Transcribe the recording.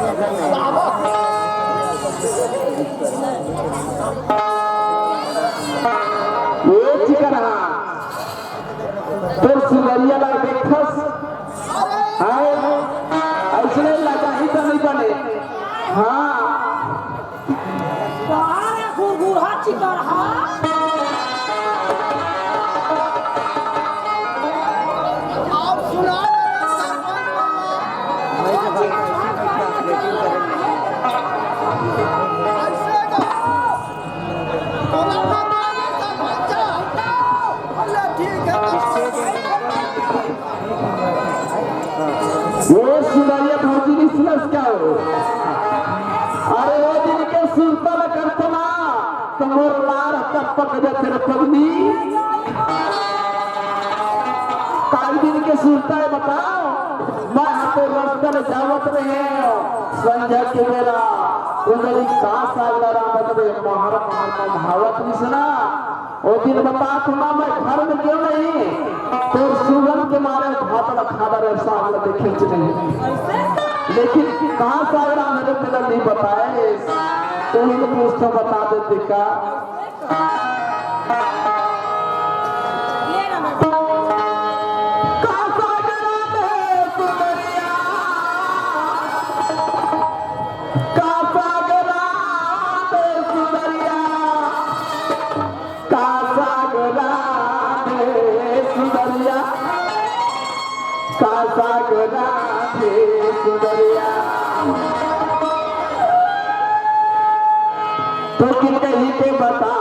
ये चिकन तो सुगरिया ला देखस हाय ऐसने लगा ही तो नहीं बने हाँ बाहर गुरगुरा चिकन हाँ आप सुना वो सुगरिया भौजी की सुनस क्या हो अरे वो दिन के सुल्तान करते ना तमोर लार तपक दे तेरे पगनी काल दिन के सुल्तान बताओ मैं हाथे रास्ते में जावत रहे संजय के मेरा उधर का सागला रामत में महारत महावत निसना वो दिन बता तुमा मैं घर में क्यों नहीं तो सुगन के मारे भात रखा दे सागला पे खींच नहीं लेकिन कहाँ सागरा मेरे को नहीं बताए तो ही पूछता बता देते का तो किन कहीं के बता